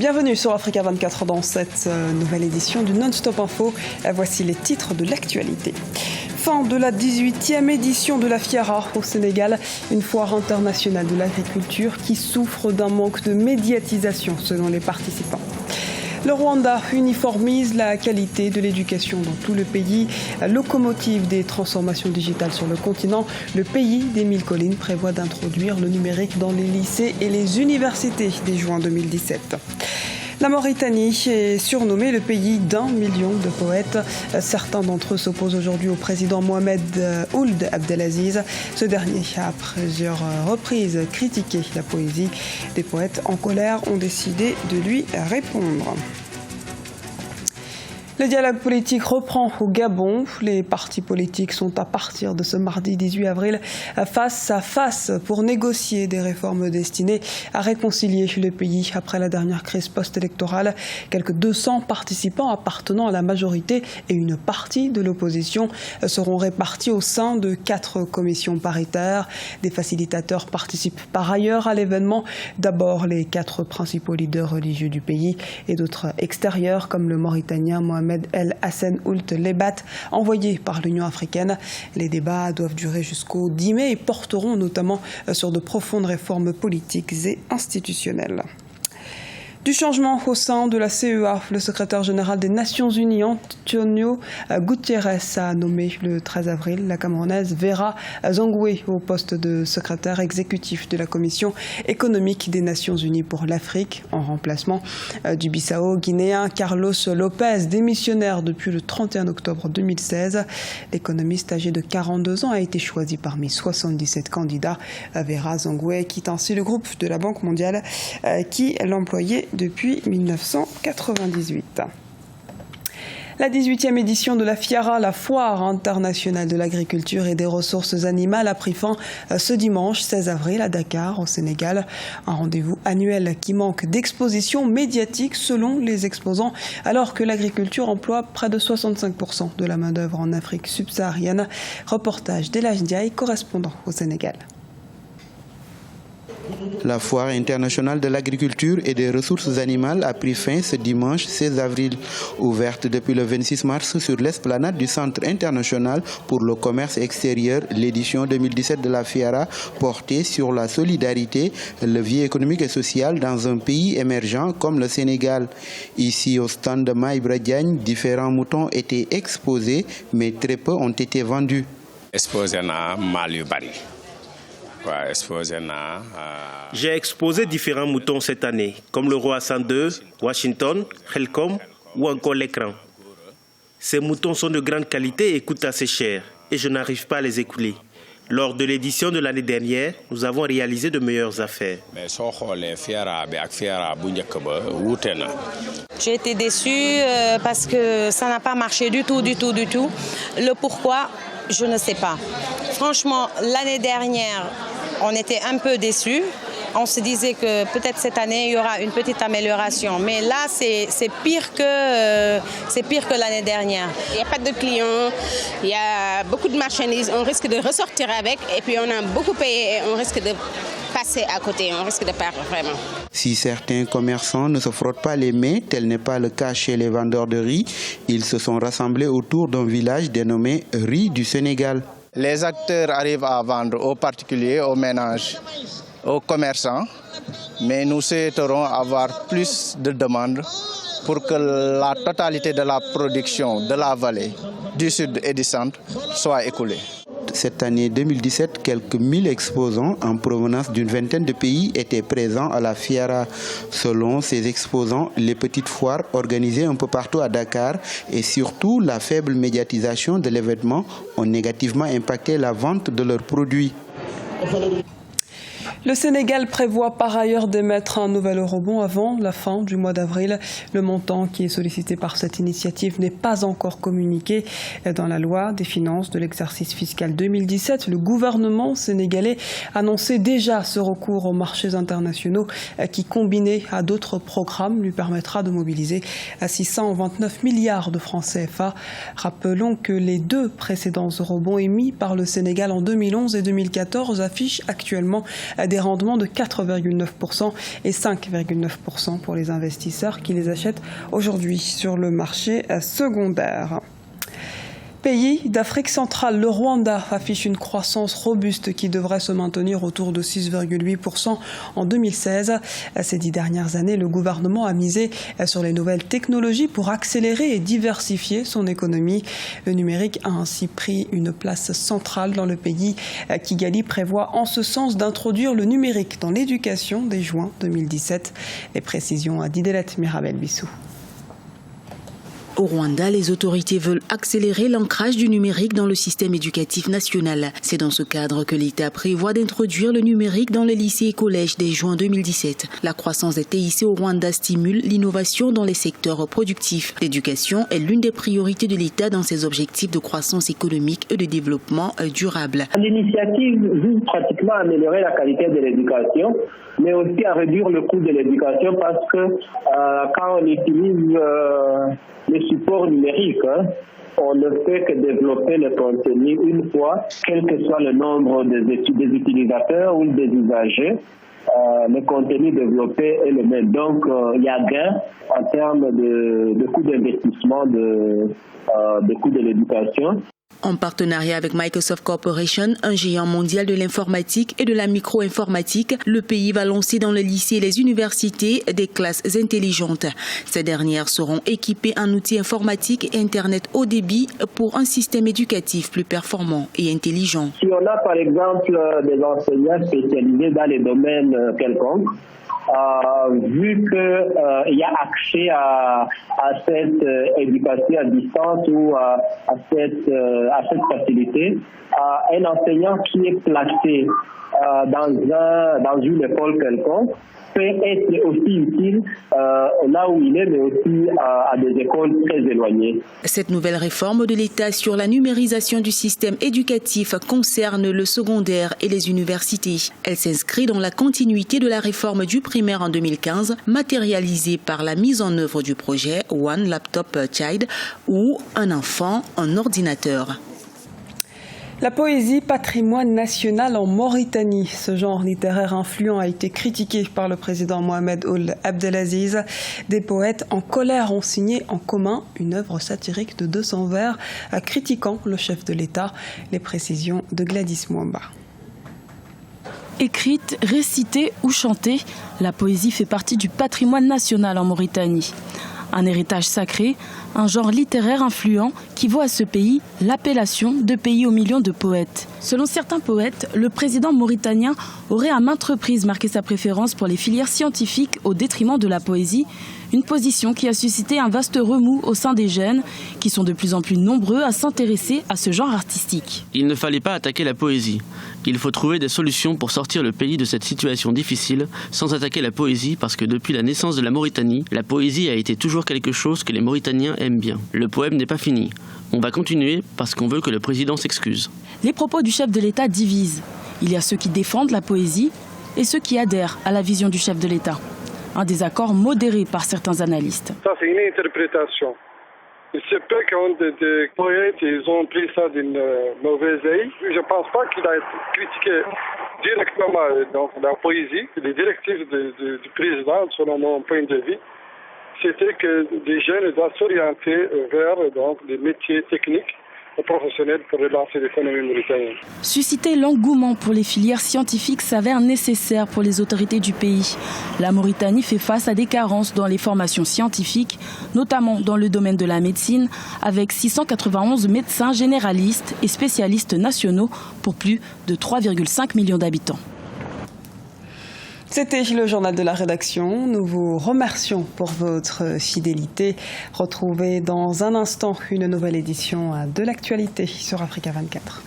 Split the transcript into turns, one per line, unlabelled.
Bienvenue sur Africa 24 dans cette nouvelle édition du Non-Stop Info. Voici les titres de l'actualité. Fin de la 18e édition de la Fiara au Sénégal, une foire internationale de l'agriculture qui souffre d'un manque de médiatisation selon les participants. Le Rwanda uniformise la qualité de l'éducation dans tout le pays. Locomotive des transformations digitales sur le continent, le pays des 1000 collines prévoit d'introduire le numérique dans les lycées et les universités dès juin 2017. La Mauritanie est surnommée le pays d'1 million de poètes. Certains d'entre eux s'opposent aujourd'hui au président Mohamed Ould Abdelaziz. Ce dernier a à plusieurs reprises critiqué la poésie. Des poètes en colère ont décidé de lui répondre. Le dialogue politique reprend au Gabon. Les partis politiques sont à partir de ce mardi 18 avril face à face pour négocier des réformes destinées à réconcilier le pays après la dernière crise post-électorale. Quelques 200 participants appartenant à la majorité et une partie de l'opposition seront répartis au sein de 4 commissions paritaires. Des facilitateurs participent par ailleurs à l'événement. D'abord les 4 principaux leaders religieux du pays et d'autres extérieurs comme le Mauritanien Mohamed El Hassan Ould Lebat, envoyé par l'Union africaine. Les débats doivent durer jusqu'au 10 mai et porteront notamment sur de profondes réformes politiques et institutionnelles. Du changement au sein de la CEA, le secrétaire général des Nations Unies, Antonio Guterres, a nommé le 13 avril la Camerounaise Vera Zangoué au poste de secrétaire exécutif de la Commission économique des Nations Unies pour l'Afrique, en remplacement du Bissau-Guinéen Carlos Lopez, démissionnaire depuis le 31 octobre 2016. L'économiste âgé de 42 ans a été choisi parmi 77 candidats. Vera Zangoué quitte ainsi le groupe de la Banque mondiale qui l'employait depuis 1998. La 18e édition de la Fiara, la foire internationale de l'agriculture et des ressources animales, a pris fin ce dimanche 16 avril à Dakar, au Sénégal. Un rendez-vous annuel qui manque d'exposition médiatique selon les exposants, alors que l'agriculture emploie près de 65% de la main-d'œuvre en Afrique subsaharienne. Reportage d'Elhaj Ndiaye, correspondant au Sénégal.
La foire internationale de l'agriculture et des ressources animales a pris fin ce dimanche 16 avril. Ouverte depuis le 26 mars sur l'esplanade du Centre international pour le commerce extérieur, l'édition 2017 de la Fiara portait sur la solidarité, le levier économique et social dans un pays émergent comme le Sénégal. Ici, au stand de Maïbra Diagne, différents moutons étaient exposés, mais très peu ont été vendus.
J'ai exposé différents moutons cette année, comme le roi 102, Washington, Helcom ou encore l'écran. Ces moutons sont de grande qualité et coûtent assez cher, et je n'arrive pas à les écouler. Lors de l'édition de l'année dernière, nous avons réalisé de meilleures affaires.
J'ai été déçue parce que ça n'a pas marché du tout. Le pourquoi, je ne sais pas. Franchement, l'année dernière, on était un peu déçus. On se disait que peut-être cette année, il y aura une petite amélioration. Mais là, c'est pire que l'année dernière.
Il n'y a pas de clients, il y a beaucoup de marchandises. On risque de ressortir avec et puis on a beaucoup payé et on risque de passer à côté. On risque de perdre vraiment.
Si certains commerçants ne se frottent pas les mains, tel n'est pas le cas chez les vendeurs de riz, ils se sont rassemblés autour d'un village dénommé Riz du Sénégal.
Les acteurs arrivent à vendre aux particuliers, aux ménages, aux commerçants, mais nous souhaiterons avoir plus de demandes pour que la totalité de la production de la vallée, du sud et du centre soit écoulée.
Cette année 2017, quelques 1000 exposants en provenance d'une vingtaine de pays étaient présents à la Fiara. Selon ces exposants, les petites foires organisées un peu partout à Dakar et surtout la faible médiatisation de l'événement ont négativement impacté la vente de leurs produits.
Le Sénégal prévoit par ailleurs d'émettre un nouvel eurobond avant la fin du mois d'avril. Le montant qui est sollicité par cette initiative n'est pas encore communiqué. Dans la loi des finances de l'exercice fiscal 2017, le gouvernement sénégalais annonçait déjà ce recours aux marchés internationaux qui, combiné à d'autres programmes, lui permettra de mobiliser 629 milliards de francs CFA. Rappelons que les 2 précédents eurobonds émis par le Sénégal en 2011 et 2014 affichent actuellement des rendements de 4,9% et 5,9% pour les investisseurs qui les achètent aujourd'hui sur le marché secondaire. Pays d'Afrique centrale, le Rwanda affiche une croissance robuste qui devrait se maintenir autour de 6,8% en 2016. Ces 10 dernières années, le gouvernement a misé sur les nouvelles technologies pour accélérer et diversifier son économie. Le numérique a ainsi pris une place centrale dans le pays. Kigali prévoit en ce sens d'introduire le numérique dans l'éducation dès juin 2017. Les précisions à Didelet Mirabel-Bissou.
Au Rwanda, les autorités veulent accélérer l'ancrage du numérique dans le système éducatif national. C'est dans ce cadre que l'État prévoit d'introduire le numérique dans les lycées et collèges dès juin 2017. La croissance des TIC au Rwanda stimule l'innovation dans les secteurs productifs. L'éducation est l'une des priorités de l'État dans ses objectifs de croissance économique et de développement durable.
L'initiative vise pratiquement à améliorer la qualité de l'éducation, mais aussi à réduire le coût de l'éducation parce que quand on utilise les supports numériques, on ne fait que développer le contenu une fois, quel que soit le nombre des utilisateurs ou des usagers. Le contenu développé est le même. Donc, il y a gain en termes de coût d'investissement, de coût de l'éducation.
En partenariat avec Microsoft Corporation, un géant mondial de l'informatique et de la micro-informatique, le pays va lancer dans les lycées et les universités des classes intelligentes. Ces dernières seront équipées en outils informatiques et Internet haut débit pour un système éducatif plus performant et intelligent.
Si on a par exemple des enseignants spécialisés dans les domaines quelconques, vu qu'il y a accès à cette éducation à distance ou à cette facilité, un enseignant qui est placé dans une école quelconque peut être aussi utile là où il est, mais aussi à des écoles très éloignées.
Cette nouvelle réforme de l'État sur la numérisation du système éducatif concerne le secondaire et les universités. Elle s'inscrit dans la continuité de la réforme du primaire en 2015, matérialisée par la mise en œuvre du projet One Laptop Per Child ou un enfant, un ordinateur.
La poésie, patrimoine national en Mauritanie. Ce genre littéraire influent a été critiqué par le président Mohamed Ould Abdelaziz. Des poètes en colère ont signé en commun une œuvre satirique de 200 vers critiquant le chef de l'État. Les précisions de Gladys Mwamba.
Écrite, récitée ou chantée, la poésie fait partie du patrimoine national en Mauritanie. Un héritage sacré, un genre littéraire influent qui vaut à ce pays l'appellation de pays aux millions de poètes. Selon certains poètes, le président mauritanien aurait à maintes reprises marqué sa préférence pour les filières scientifiques au détriment de la poésie, une position qui a suscité un vaste remous au sein des jeunes qui sont de plus en plus nombreux à s'intéresser à ce genre artistique.
Il ne fallait pas attaquer la poésie. Il faut trouver des solutions pour sortir le pays de cette situation difficile sans attaquer la poésie parce que depuis la naissance de la Mauritanie, la poésie a été toujours quelque chose que les Mauritaniens aiment bien. Le poème n'est pas fini. On va continuer parce qu'on veut que le président s'excuse.
Les propos du chef de l'État divisent. Il y a ceux qui défendent la poésie et ceux qui adhèrent à la vision du chef de l'État. Un désaccord modéré par certains analystes.
Ça, c'est une interprétation. Il se peut que des poètes ils ont pris ça d'une mauvaise œil. Je ne pense pas qu'il a critiqué directement donc, la poésie. Les directives du président, selon mon point de vue, c'était que les jeunes doivent s'orienter vers donc, des métiers techniques et professionnels pour relancer l'économie mauritanienne.
Susciter l'engouement pour les filières scientifiques s'avère nécessaire pour les autorités du pays. La Mauritanie fait face à des carences dans les formations scientifiques, notamment dans le domaine de la médecine, avec 691 médecins généralistes et spécialistes nationaux pour plus de 3,5 millions d'habitants.
C'était le journal de la rédaction. Nous vous remercions pour votre fidélité. Retrouvez dans un instant une nouvelle édition de l'actualité sur Africa 24.